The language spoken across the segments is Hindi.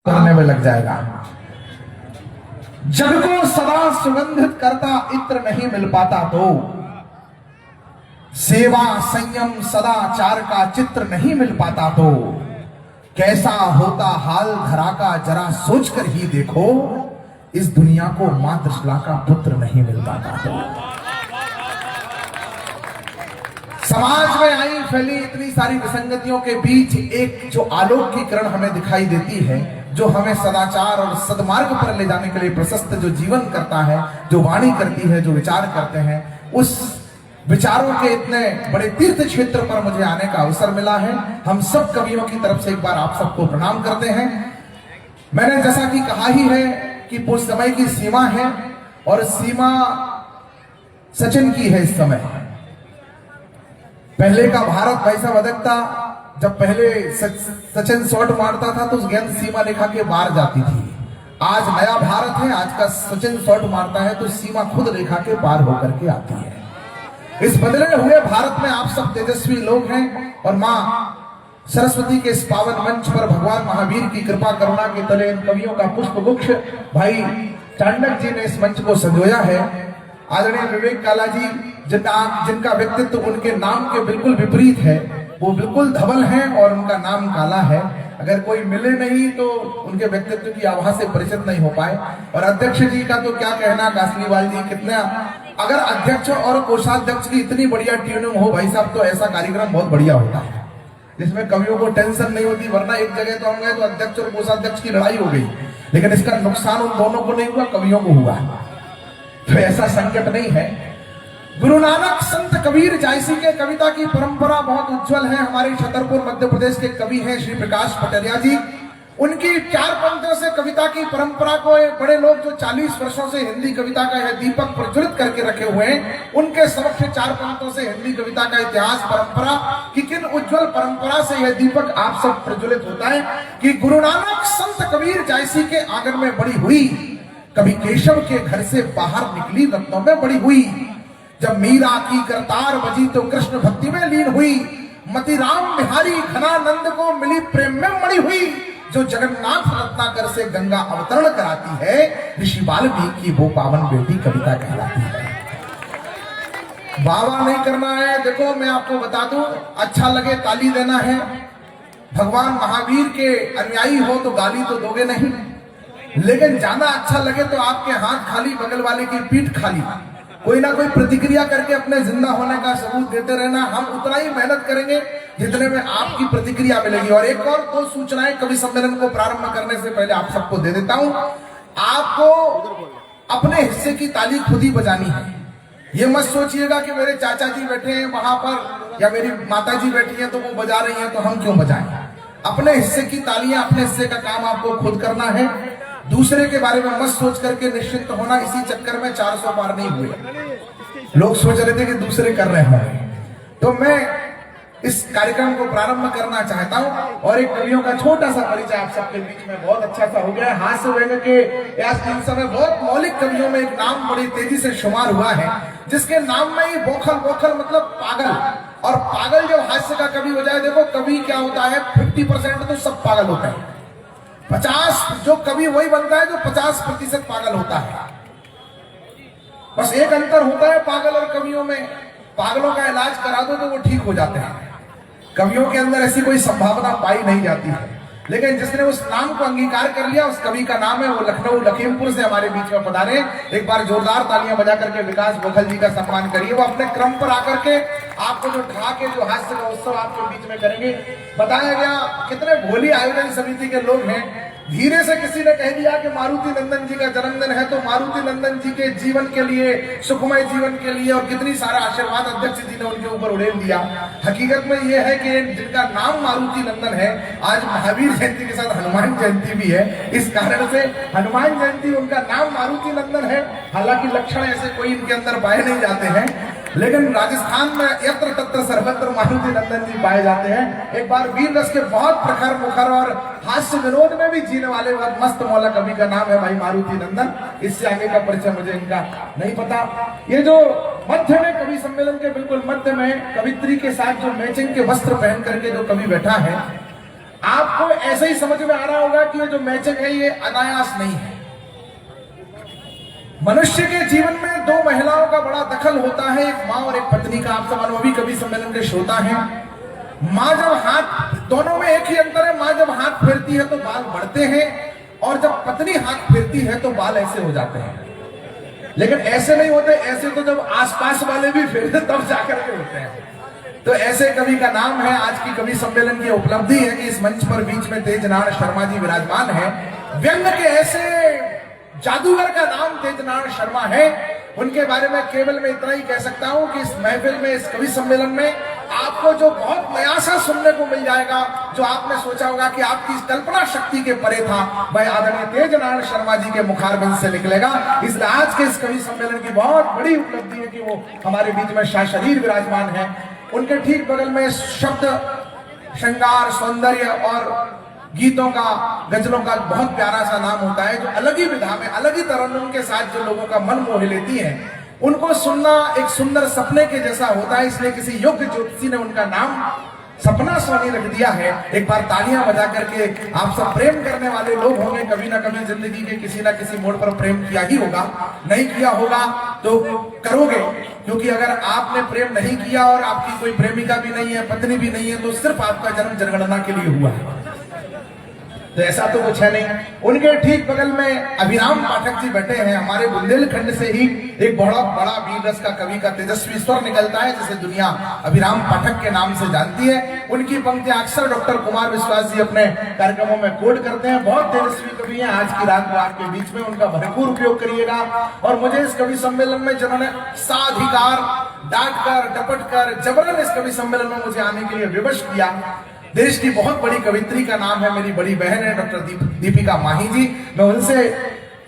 करने में लग जाएगा। जग को सदा सुगंधित करता इत्र नहीं मिल पाता तो सेवा संयम सदाचार का चित्र नहीं मिल पाता तो कैसा होता हाल धरा का जरा सोच कर ही देखो, इस दुनिया को मातृशिला का पुत्र नहीं मिल पाता तो। समाज में आई फैली इतनी सारी विसंगतियों के बीच एक जो आलोक की किरण हमें दिखाई देती है, जो हमें सदाचार और सदमार्ग पर ले जाने के लिए प्रशस्त जो जीवन करता है, जो वाणी करती है, जो विचार करते हैं, उस विचारों के इतने बड़े तीर्थ क्षेत्र पर मुझे आने का अवसर मिला है। हम सब कवियों की तरफ से एक बार आप सबको प्रणाम करते हैं। मैंने जैसा कि कहा ही है कि समय की सीमा है और सीमा सचिन की है। इस समय पहले का भारत भाई साहब अधिक था। जब पहले सचिन शॉट मारता था तो उस गेंद सीमा रेखा के बाहर जाती थी। आज नया भारत है, आज का सचिन शॉट मारता है तो सीमा खुद रेखा के पार होकर के आती है। इस बदले हुए भारत में आप सब तेजस्वी लोग हैं और मां सरस्वती के इस पावन मंच पर भगवान महावीर की कृपा करुणा के तले इन कवियों का पुष्प गुच्छ भाई चांडक जी ने इस मंच को संजोया है। आदरणीय विवेक काला जी जिनका व्यक्तित्व उनके नाम के बिल्कुल विपरीत है, वो बिल्कुल धवल हैं और उनका नाम काला है। अगर कोई मिले नहीं तो उनके व्यक्तित्व की आभा से परिचित नहीं हो पाए। और अध्यक्ष जी का तो क्या कहना, कासलीवाल जी कितना, अगर अध्यक्ष और कोषाध्यक्ष की इतनी बढ़िया ट्यूनिंग हो भाई साहब तो ऐसा कार्यक्रम बहुत बढ़िया होता है, जिसमें कवियों को टेंशन नहीं होती। वरना एक जगह तो हम गए तो अध्यक्ष और कोषाध्यक्ष की लड़ाई हो गई, लेकिन इसका नुकसान उन दोनों को नहीं हुआ, कवियों को हुआ। तो ऐसा संकट नहीं है। गुरु नानक संत कबीर जायसी के कविता की परंपरा बहुत उज्जवल है। हमारे छतरपुर मध्य प्रदेश के कवि हैं श्री प्रकाश पटेरिया जी। उनकी 4 पंक्तियों से कविता की परंपरा को बड़े लोग जो 40 वर्षों से हिंदी कविता का यह दीपक प्रज्वलित करके रखे हुए हैं, उनके समक्ष 4 पंक्तियों से हिंदी कविता का इतिहास, परंपरा कि किन उज्जवल परंपरा से यह दीपक आप सब प्रज्वलित होता है कि गुरु नानक संत कबीर जायसी के आंगन में बड़ी हुई, कभी केशव के घर से बाहर निकली रत्नों में बड़ी हुई। जब मीरा की करतार बजी तो कृष्ण भक्ति में लीन हुई, मति राम बिहारी घनानंद को मिली प्रेम में मड़ी हुई। जो जगन्नाथ रत्नाकर से गंगा अवतरण कराती है, ऋषि वाल्मीकि की वो पावन बेटी कविता कहलाती है। बाबा नहीं करना है। देखो मैं आपको बता दूं, अच्छा लगे ताली देना है। भगवान महावीर के अनुयायी हो तो गाली तो दोगे नहीं, लेकिन ज्यादा अच्छा लगे तो आपके हाथ खाली, बगल वाले की पीठ खाली, कोई ना कोई प्रतिक्रिया करके अपने जिंदा होने का सबूत देते रहना। हम उतना ही मेहनत करेंगे जितने में आपकी प्रतिक्रिया मिलेगी। और एक और 2 सूचनाएं कवि सम्मेलन को प्रारंभ करने से पहले आप सबको दे देता हूं। आपको अपने हिस्से की ताली खुद ही बजानी है। ये मत सोचिएगा कि मेरे चाचा जी बैठे हैं वहां पर या मेरी माता जी बैठी हैं तो वो बजा रही हैं तो हम क्यों बजाएं। अपने हिस्से की तालियां, अपने हिस्से का काम आपको खुद करना है। दूसरे के बारे में मत सोच करके निश्चिंत होना। इसी चक्कर में 400 पार नहीं हुए। लोग सोच रहे थे कि दूसरे कर रहे हैं। तो मैं इस कार्यक्रम को प्रारंभ करना चाहता हूं और एक कवियों का छोटा सा परिचय आप सबके बीच में बहुत अच्छा सा हो गया। हास्य व्यंग के इस समय बहुत मौलिक कवियों में एक नाम बड़ी तेजी से शुमार हुआ है, जिसके नाम में ही बोखल, बोखल मतलब पागल। और पागल जब हास्य का कवि हो जाए, देखो कवि क्या होता है, 50% तो सब पागल होता है, 50 जो कवि वही बनता है जो 50% पागल होता है। बस एक अंतर होता है पागल और कवियों में, पागलों का इलाज करा दो तो वो ठीक हो जाते हैं। कवियों के अंदर ऐसी कोई संभावना पाई नहीं जाती है। लेकिन जिसने उस नाम को अंगीकार कर लिया, उस कवि का नाम है, वो लखनऊ लखीमपुर से हमारे बीच में पधारे। एक बार जोरदार तालियां बजा करके विकास बोखल जी का सम्मान करिए। वो अपने क्रम पर आकर के आपको जो ढा के जो हास्य का उत्सव आपके बीच में करेंगे। बताया गया कितने भोली आयोजन समिति के लोग हैं। धीरे से किसी ने कह दिया कि मारुति नंदन जी का जन्मदिन है, तो मारुति नंदन जी के जीवन के लिए, सुखमय जीवन के लिए और कितनी सारा आशीर्वाद अध्यक्ष जी ने उनके ऊपर उड़ेल दिया। हकीकत में यह है कि जिनका नाम मारुति नंदन है, आज महावीर जयंती के साथ हनुमान जयंती भी है। इस कारण से हनुमान जयंती उनका नाम मारुति नंदन है। हालांकि लक्षण ऐसे कोई इनके अंदर पाए नहीं जाते हैं, लेकिन राजस्थान में यत्र तत्र सर्वत्र मारुति नंदन जी पाए जाते हैं। एक बार वीर रस के बहुत प्रखर मुखर और हास्य विनोद में भी जीने वाले मस्त मौला कवि का नाम है भाई मारुति नंदन। इससे आगे का परिचय मुझे इनका नहीं पता। ये जो मध्य में कवि सम्मेलन के बिल्कुल मध्य में कवित्री के साथ जो मैचिंग के वस्त्र पहन करके जो कवि बैठा है, आपको ऐसे ही समझ में आ रहा होगा कि ये जो मैचिंग है ये अनायास नहीं है। मनुष्य के जीवन में दो महिलाओं का बड़ा दखल होता है, एक मां और एक पत्नी का। आप सब अनुभवी कवि सम्मेलन के श्रोता हैं। मां जब हाथ, दोनों में एक ही अंतर है, मां जब हाथ फेरती है तो बाल बढ़ते हैं और जब पत्नी हाथ फेरती है तो बाल ऐसे हो जाते हैं। लेकिन ऐसे नहीं होते, ऐसे तो जब आसपास वाले भी फेरते तब जाकर के होते हैं। तो ऐसे कवि का नाम है, आज की कवि सम्मेलन की उपलब्धि है कि इस मंच पर बीच में तेजनारायण शर्मा जी विराजमान है। व्यंग के ऐसे जादूगर का नाम तेजनारायण शर्मा है। उनके बारे में केवल मैं इतना ही कह सकता हूं कि इस महफिल में, इस कवि सम्मेलन में आपको जो बहुत नया सा सुनने को मिल जाएगा, जो आपने सोचा होगा कि आपकी कल्पना शक्ति के परे था, वह आदरणीय तेजनारायण शर्मा जी के मुखारबिंद से निकलेगा। इसलिए आज के इस कवि सम्मेलन की बहुत बड़ी उपलब्धि है कि वो हमारे बीच में शाशरीर विराजमान है। उनके ठीक बगल में शब्द, श्रृंगार, सौंदर्य और गीतों का, गजलों का बहुत प्यारा सा नाम होता है, जो अलग ही विधा में, अलग ही तरन्नुम के साथ जो लोगों का मन मोह लेती है। उनको सुनना एक सुंदर सपने के जैसा होता है, इसलिए किसी योग्य ज्योतिषी ने उनका नाम सपना सोनी रख दिया है। एक बार तालियां बजा करके, आप सब प्रेम करने वाले लोग होंगे, कभी ना कभी जिंदगी के किसी ना किसी मोड़ पर प्रेम किया ही होगा। नहीं किया होगा तो करोगे, क्योंकि अगर आपने प्रेम नहीं किया और आपकी कोई प्रेमिका भी नहीं है, पत्नी भी नहीं है, तो सिर्फ आपका जन्म जनगणना के लिए हुआ है। तो ऐसा तो कुछ है नहीं। उनके ठीक बगल में अभिराम पाठक जी बैठे हैं। हमारे बुंदेलखंड से ही एक बहुत बड़ा वीर रस का कवि का तेजस्वी स्वर निकलता है, जिसे दुनिया अभिराम पाठक के नाम से जानती है। उनकी पंक्तियां अक्सर डॉक्टर कुमार विश्वास जी अपने कार्यक्रमों में कोट करते हैं। बहुत तेजस्वी कवि हैं। आज की रात को आपके बीच में उनका भरपूर उपयोग करिएगा। और मुझे इस कवि सम्मेलन में जिन्होंने साधिकार, डांट कर, डपट कर, जबरन इस कवि सम्मेलन में मुझे आने के लिए विवश किया, देश की बहुत बड़ी कवित्री का नाम है, मेरी बड़ी बहन है डॉक्टर दीपिका माही जी। मैं उनसे,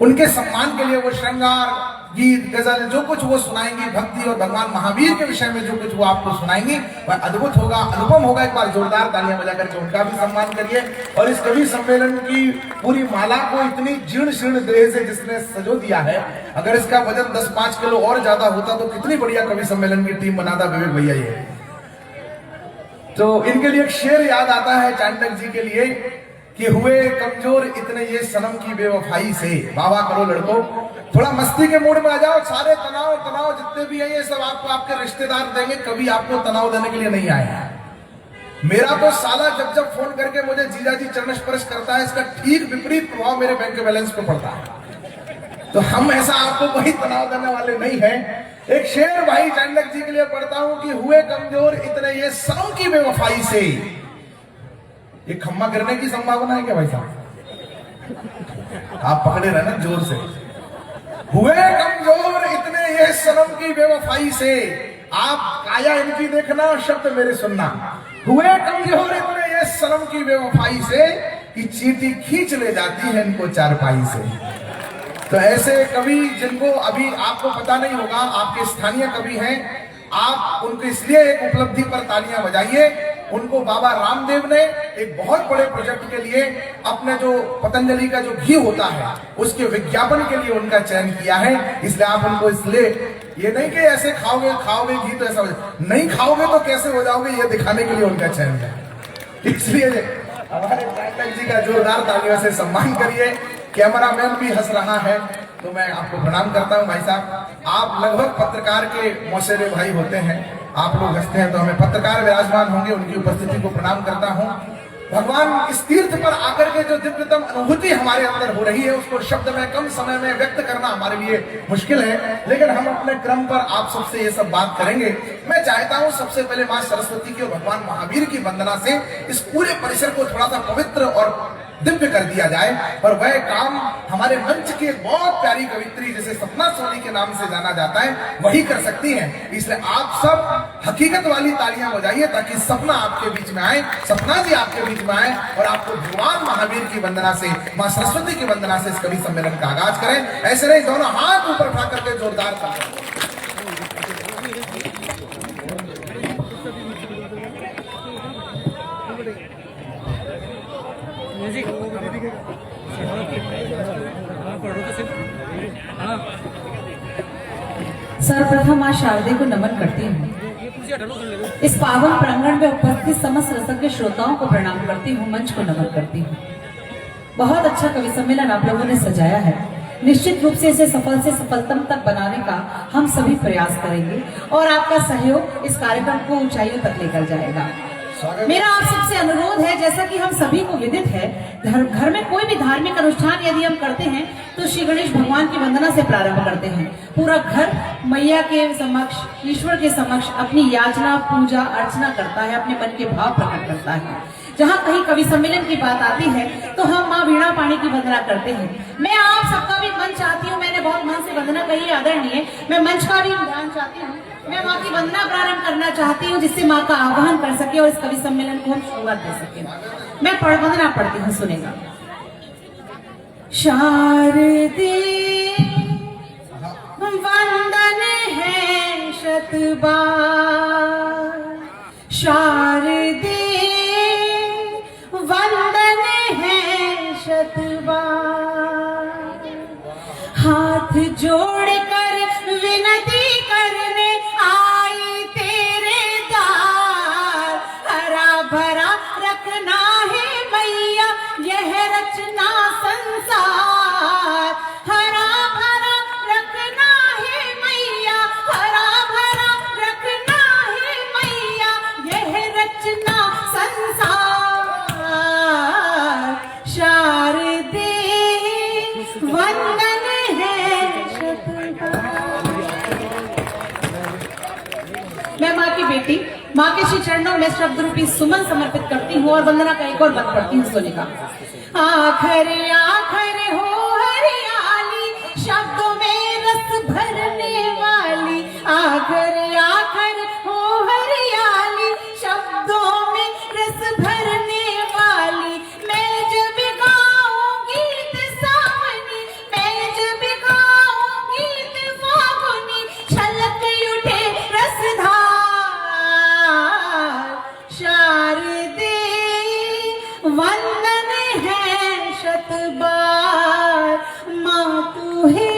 उनके सम्मान के लिए वो श्रृंगार, गीत, गजल जो कुछ वो सुनाएंगी, भक्ति और भगवान महावीर के विषय में जो कुछ वो आपको सुनाएंगी, वह अद्भुत होगा, अनुपम होगा। एक बार जोरदार तालियां बजा करके उनका भी सम्मान करिए। और इस कवि सम्मेलन की पूरी माला को इतनी जीर्ण शीर्ण देह से जिसने सजो दिया है, अगर इसका वजन 10-5 किलो और ज्यादा होता तो कितनी बढ़िया कवि सम्मेलन की टीम बनाता विवेक भैया ये। तो इनके लिए एक शेर याद आता है चाणक्य जी के लिए कि हुए कमजोर इतने ये सनम की बेवफाई से। वाह करो लड़कों, थोड़ा मस्ती के मूड में आ जाओ। सारे तनाव जितने भी हैं ये सब आपको आपके रिश्तेदार देंगे, कभी आपको तनाव देने के लिए नहीं आए हैं। मेरा तो साला जब फोन करके मुझे जीजा जी चरण स्पर्श करता है, इसका ठीक विपरीत प्रभाव मेरे बैंक बैलेंस पे पड़ता है। तो हम ऐसा आपको कोई तनाव देने वाले नहीं है। एक शेर भाई चाणक्य जी के लिए पढ़ता हूं कि हुए कमजोर इतने ये सनम की बेवफाई से। ये खम्मा गिरने की संभावना है क्या भाई साहब? आप पकड़े रहना जोर से। हुए कमजोर इतने ये सनम की बेवफाई से, आप काया इनकी देखना, शब्द मेरे सुनना। हुए कमजोर इतने ये सनम की बेवफाई से कि चींटी खींच ले जाती है इनको चारपाई से। तो ऐसे कवि जिनको अभी आपको पता नहीं होगा, आपके स्थानीय कवि हैं, आप उनको इसलिए एक उपलब्धि पर तालियां बजाइए। उनको बाबा रामदेव ने एक बहुत बड़े प्रोजेक्ट के लिए अपने जो पतंजलि का जो घी होता है उसके विज्ञापन के लिए उनका चयन किया है। इसलिए आप उनको, इसलिए ये नहीं कि ऐसे खाओगे घी तो ऐसा नहीं खाओगे तो कैसे हो जाओगे, ये दिखाने के लिए उनका चयन है। इसलिए हमारे चाणक्य जी का जोरदार तालियों से सम्मान करिए। कैमरामैन भी हंस रहा है तो मैं आपको प्रणाम करता हूं भाई साहब। आप लगभग पत्रकार के मौसेरे भाई होते हैं, आप लोग हंसते हैं तो हमें पत्रकार विराजमान होंगे, उनकी उपस्थिति को प्रणाम करता हूं। भगवान इस तीर्थ पर आकर के जो दिव्यतम अनुभूति हमारे अंदर हो रही है उसको शब्द में कम समय में व्यक्त करना हमारे लिए मुश्किल है, लेकिन हम अपने क्रम पर आप सबसे ये सब बात करेंगे। मैं चाहता हूं सबसे पहले मां सरस्वती की और भगवान महावीर की वंदना से इस पूरे परिसर को थोड़ा सा पवित्र और दिव्य कर दिया जाए। और वह काम हमारे मंच की एक बहुत प्यारी कवित्री जिसे सपना सोनी के नाम से जाना जाता है वही कर सकती हैं। इसलिए आप सब हकीकत वाली तालियां बजाइए ताकि सपना आपके बीच में आए, सपना जी आपके बीच में आए और आपको भगवान महावीर की वंदना से, मां सरस्वती की वंदना से इस कवि सम्मेलन का आगाज करें। ऐसे नहीं, दोनों हाथ ऊपर उठा करके जोरदार तालियां। सर्वप्रथम मां शारदे को नमन करती हूँ। इस पावन प्रांगण में उपस्थित समस्त रसज्ञ श्रोताओं को प्रणाम करती हूँ, मंच को नमन करती हूँ। बहुत अच्छा कवि सम्मेलन आप लोगों ने सजाया है। निश्चित रूप से इसे सफल से सफलतम तक बनाने का हम सभी प्रयास करेंगे और आपका सहयोग इस कार्यक्रम को ऊंचाइयों तक लेकर जाएगा। मेरा आप सबसे अनुरोध है, जैसा कि हम सभी को विदित है, घर में कोई भी धार्मिक अनुष्ठान यदि हम करते हैं तो श्री गणेश भगवान की वंदना से प्रारंभ करते हैं। पूरा घर मैया के समक्ष, ईश्वर के समक्ष अपनी याचना, पूजा अर्चना करता है, अपने मन के भाव प्रकट करता है। जहाँ कहीं कवि सम्मेलन की बात आती है तो हम माँ वीणा पाणी की वंदना करते हैं। मैं आप सबका भी मन चाहती हूँ, मैंने बहुत मन से वंदना कही है आदरणीय, मैं मंच का भी ध्यान चाहती हूँ। मैं माँ की वंदना प्रारंभ करना चाहती हूँ जिससे माँ का आह्वान कर सके और इस कवि सम्मेलन को हम शुरुआत दे सके। मैं वंदना पढ़ती हूँ, सुनेगा। शारदे वंदन है शतबार, शारदे वंदन है शतबार, हाथ जोड़कर विनती करने आई तेरे द्वार। हरा भरा रखना है मैया यह रचना संसार, हरा भरा रखना है मैया, हरा भरा रखना है मैया यह रचना संसार। शारदे वंदन है शतबार। मैं माँ की बेटी, माँ के श्री चरणों में शब्द रूपी सुमन समर्पित करती हूँ और वंदना का एक और पद पढ़ती हूँ, सुनेगा। आखर आखर हो हरियाली, शब्दों में रस भरने वाली, आखर आखर हो हरियाली, शब्दों में रस भरने वाली। मैं जब गाऊं गीत सावनी, मैं जब गाऊं गीत फागुनी, छलक उठे रसधार। शारदे वंदन है शतबार, माँ तू है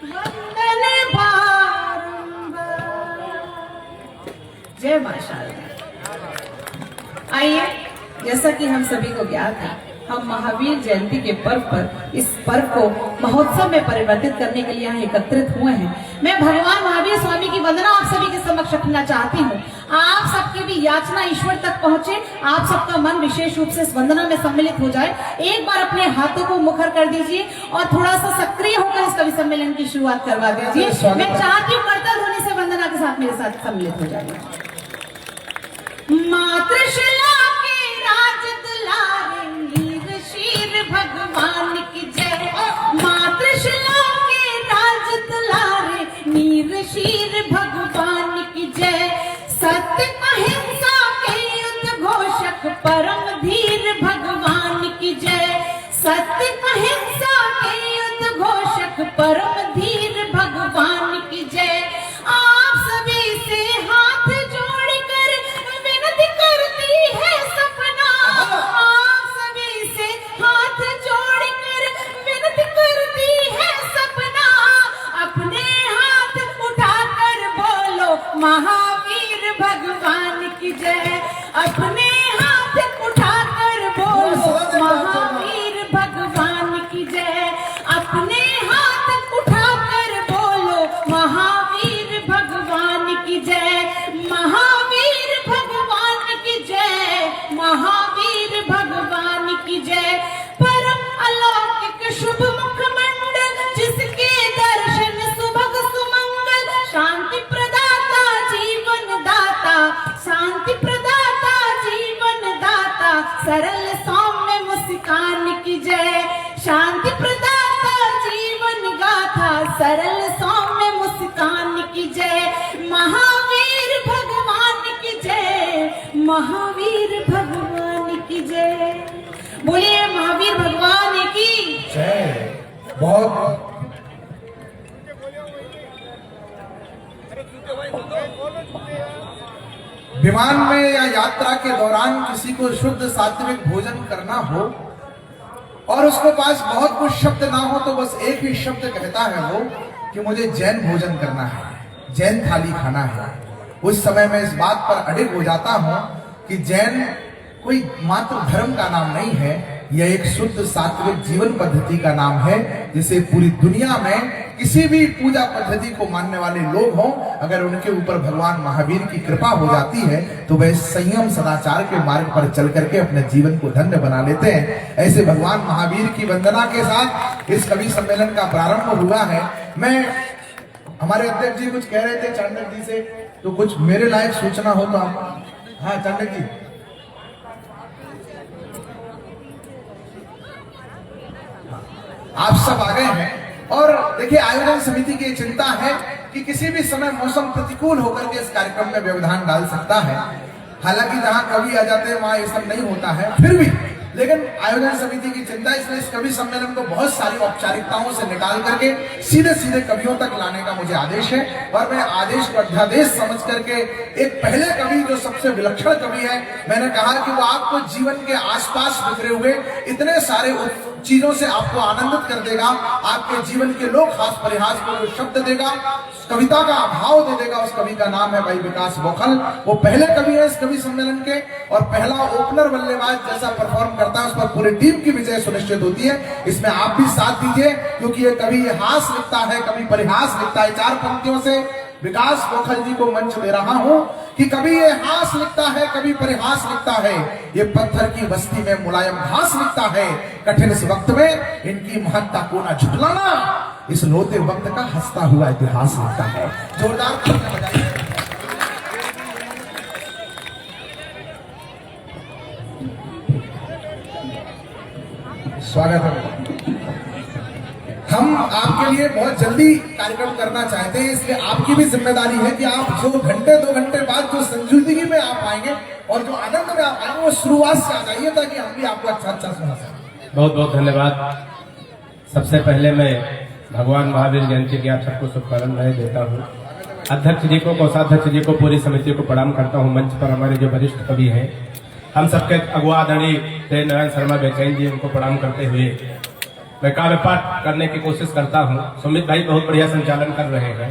वंदन बारंबार। जय माँ शारदा। आइए, जैसा कि हम सभी को ज्ञात है, हम महावीर जयंती के पर्व पर इस पर्व को महोत्सव में परिवर्तित करने के लिए यहाँ एकत्रित हुए हैं। मैं भगवान महावीर स्वामी की वंदना आप सभी के समक्ष रखना चाहती हूँ। आप सबकी भी याचना ईश्वर तक पहुँचे, आप सबका मन विशेष रूप से इस वंदना में सम्मिलित हो जाए। एक बार अपने हाथों को मुखर कर दीजिए और थोड़ा सा सक्रिय होकर इस कवि सम्मेलन की शुरुआत करवा दीजिए। मैं चाहती हूँ करतल ध्वनि से वंदना के साथ मेरे साथ सम्मिलित हो जाइए। मातृशिला के राज दुलारे नीर शीर भगवान की जय, मातृशिला के राज दुलारे नीर शीर भगवान की जय। सत्य अहिंसा के उद्घोषक परम धीर भगवान की जय, सत्य अहिंसा के उद्घोषक परम धीर भगवान की जय। आप सभी से हाथ जोड़कर विनती करती है सपना, आप सभी से हाथ जोड़कर विनती करती है सपना। अपने हाथ उठाकर बोलो महावीर भगवान की जय, अपने हाथ उठाकर बोलो महावीर भगवान की जय, अपने हाथ उठाकर बोलो महावीर भगवान की जय, महावीर भगवान की जय, महावीर भगवान की जय। परम अलौकिक शुभ मुखमंडल जिसके दर्शन सुभग सुमंगल, शांति प्रदाता जीवन दाता, शांति प्रदाता जीवन दाता, सरल सौम्य मुस्कान की जय, शांति प्रदाता जीवन गाथा, सरल सौम्य मुस्कान की जय। महावीर भगवान की जय, महावीर भगवान की जय। बोलिए महावीर भगवान की जय। बहुत विमान में या यात्रा के दौरान किसी को शुद्ध सात्विक भोजन करना हो और उसके पास बहुत कुछ शब्द ना हो तो बस एक ही शब्द कहता है वो कि मुझे जैन भोजन करना है, जैन थाली खाना है। उस समय मैं इस बात पर अडिग हो जाता हूं कि जैन कोई मात्र धर्म का नाम नहीं है, यह एक शुद्ध सात्विक जीवन पद्धति का नाम है, जिसे पूरी दुनिया में किसी भी पूजा पद्धति को मानने वाले लोग हों, अगर उनके ऊपर भगवान महावीर की कृपा हो जाती है तो वह संयम सदाचार के मार्ग पर चल करके अपने जीवन को धन्य बना लेते हैं। ऐसे भगवान महावीर की वंदना के साथ इस कवि सम्मेलन का प्रारंभ हुआ है। मैं हमारे अध्यक्ष जी कुछ कह रहे थे चाणक्य जी से, तो कुछ मेरे लायक सूचना हो तो आप। हाँ चाणक्य जी, आप सब आ गए हैं। और देखिए, आयोजन समिति की चिंता है कि किसी भी समय मौसम प्रतिकूल होकर के इस कार्यक्रम में व्यवधान डाल सकता है। हालांकि जहां कवि आ जाते हैं वहां ये सब नहीं होता है, फिर भी लेकिन आयोजन समिति की चिंता, इसलिए इस कवि सम्मेलन को बहुत सारी औपचारिकताओं से निकाल करके सीधे सीधे कवियों तक लाने का मुझे आदेश है। और मैं आदेश को अध्यादेश समझ करके एक पहले कवि जो सबसे विलक्षण कवि है, मैंने कहा कि वो आपको जीवन के आसपास बिखरे हुए इतने सारे चीजों से आपको आनंदित कर देगा, आपके जीवन के लोक हास परिहास को जो शब्द देगा, कविता का अभाव दे देगा, उस कवि का नाम है भाई विकास बौखल। वो पहले कवि है इस कवि सम्मेलन के, और पहला ओपनर बल्लेबाज जैसा परफॉर्म करता है उस पर पूरी टीम की विजय सुनिश्चित होती है। इसमें आप भी साथ दीजिए, क्योंकि ये कवि हास लिखता है, कवि परिहास लिखता है। 4 पंक्तियों से विकास बौखल जी को मंच दे रहा हूं कि कभी ये हास लिखता है, कभी परिहास लिखता है, ये पत्थर की बस्ती में मुलायम घास लिखता है, कठिन इस वक्त में इनकी महत्ता को ना झुटलाना, इस रोते वक्त का हंसता हुआ इतिहास लिखता है। जोरदार तालियां बजाइए। स्वागत है। हम आपके लिए बहुत जल्दी कार्यक्रम करना चाहते हैं, इसलिए आपकी भी जिम्मेदारी है कि आप जो घंटे 2 घंटे बाद जो संजीदगी में आप आएंगे और जो आनंद में आप आएंगे, वो शुरुआत से आ जाइए, ताकि हम भी आपको अच्छा सुना सकें। बहुत बहुत धन्यवाद। सबसे पहले मैं भगवान महावीर जयंती की आप सबको शुभकामनाएं देता हूँ। अध्यक्ष जी को, कोषाध्यक्ष जी को, पूरी समिति को प्रणाम करता हूँ। मंच पर हमारे जो वरिष्ठ कवि हैं, हम सबके अगुआ आदरणीय नारायण शर्मा बेचैन जी, उनको प्रणाम करते हुए मैं काव्य पाठ करने की कोशिश करता हूँ। सुमित भाई बहुत बढ़िया संचालन कर रहे हैं,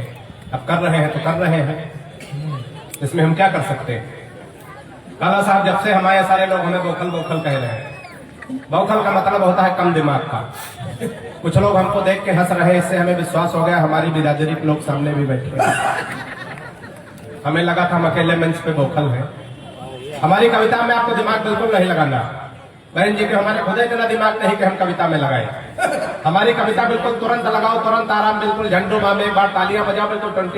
अब कर रहे हैं तो कर रहे हैं, इसमें हम क्या कर सकते हैं। काला साहब, जब से हमारे सारे लोग हमें बौखल बौखल कह रहे हैं। बौखल का मतलब होता है कम दिमाग का। कुछ लोग हमको देख के हंस रहे हैं, इससे हमें विश्वास हो गया हमारी बिरादरी के लोग सामने भी बैठे हैं। हमें लगा था हम अकेले मंच पे बौखल हैं। हमारी कविता में आपको दिमाग बिल्कुल नहीं लगाना बहन जी, के हमारे खुद इतना दिमाग नहीं कि हम कविता में लगाए। हमारी कविता बिल्कुल तुरंत लगाओ, तुरंत आराम, बिल्कुल झंडू माँ में एक बार तालियां बजाओ, बिल्कुल 20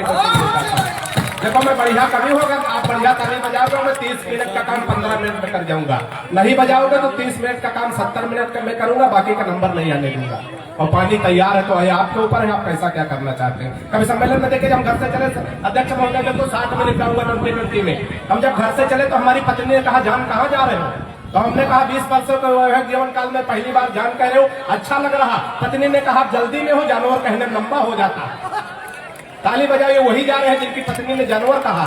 देखो मैं बढ़िया कवि होगा, आप बढ़िया ताली बजाओगे, मैं 30 मिनट का काम 15 मिनट में कर जाऊंगा। नहीं बजाओगे तो 30 मिनट का काम 70 मिनट का मैं करूंगा, बाकी का नंबर नहीं आने दूंगा। और पानी तैयार है तो है, आपके ऊपर है, आप कैसा क्या करना चाहते हैं। कभी सम्मेलन में देखिए, हम घर से चले, अध्यक्ष महोदय जब तो 60 मिनट का हुआ 20 में, हम जब घर से चले तो हमारी पत्नी ने कहा जान कहाँ जा रहे हो, तो हमने कहा 20 वर्षों के जीवन काल में पहली बार जान कह रहे हो, अच्छा लग रहा। पत्नी ने कहा जल्दी में हो, जानवर कहने लंबा हो जाता। ताली बजाइए, वही जा रहे हैं जिनकी पत्नी ने जानवर कहा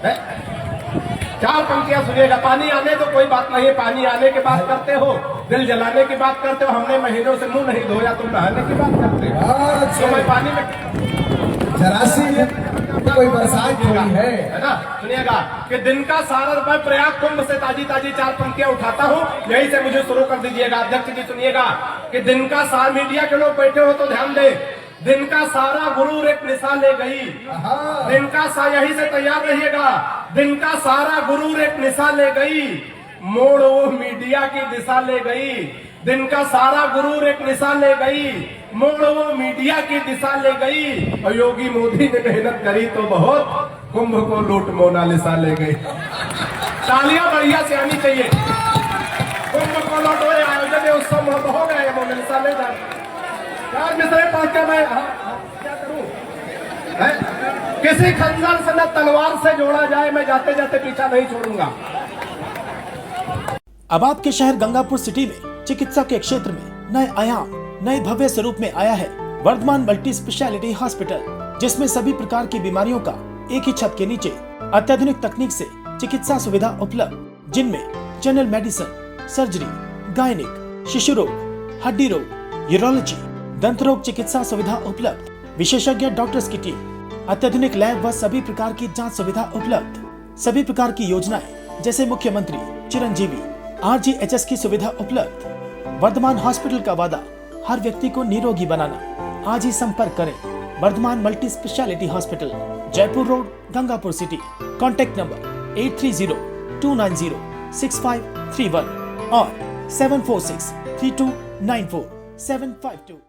है। 4 पंक्तियां सुनिएगा। पानी आने तो कोई बात नहीं, पानी आने की बात करते हो, दिल जलाने की बात करते हो। हमने महीनों से मुंह नहीं धोया, तुम नहाने की बात करते हो। तो मैं पानी में कोई बरसात है ना। सुनिएगा कि दिन का सारा मैं प्रयाग कुंभ से ताजी ताजी 4 पंक्तियां उठाता हूँ, यही से मुझे शुरू कर दीजिएगा। अध्यक्ष जी सुनिएगा कि दिन का सारा, मीडिया के लोग बैठे हो तो ध्यान दे, दिन का सारा गुरूर एक निशा ले गई। दिन का सा, यही से तैयार रहिएगा। दिन का सारा गुरूर एक निशा ले गई, मोड़ वो मीडिया की दिशा ले गई। दिन का सारा गुरूर एक निशा ले गई, मोड़ वो मीडिया की दिशा ले गई। और योगी मोदी ने मेहनत करी तो बहुत, कुंभ को लूट मोनालिसा ले गई। तालियां बढ़िया से आनी चाहिए। कुंभ को लूट आयोजन उत्सव हो गए, मोनालिसा ले जा। यार मिसरे पास क्या मैं क्या करूं? किसी खंजर से न तलवार से जोड़ा जाए, मैं जाते जाते पीछा नहीं छोड़ूंगा। अब आपके शहर गंगापुर सिटी में चिकित्सा के क्षेत्र में नए आयाम, नए भव्य स्वरूप में आया है वर्धमान मल्टी स्पेशलिटी हॉस्पिटल, जिसमें सभी प्रकार की बीमारियों का एक ही छत के नीचे अत्याधुनिक तकनीक से चिकित्सा सुविधा उपलब्ध, जिनमें जनरल मेडिसिन, सर्जरी, गायनिक, शिशु रोग, हड्डी रोग, यूरोलॉजी, दंत रोग चिकित्सा सुविधा उपलब्ध, विशेषज्ञ डॉक्टर्स की टीम, अत्याधुनिक लैब व सभी प्रकार की जांच सुविधा उपलब्ध। सभी प्रकार की योजनाएं जैसे मुख्यमंत्री, चिरंजीवी, RGHS की सुविधा उपलब्ध। वर्धमान हॉस्पिटल का वादा हर व्यक्ति को निरोगी बनाना। आज ही संपर्क करें Vardhman multi speciality hospital, Jaipur road, Gangapur city. Contact number 8302906531 और 7463294752।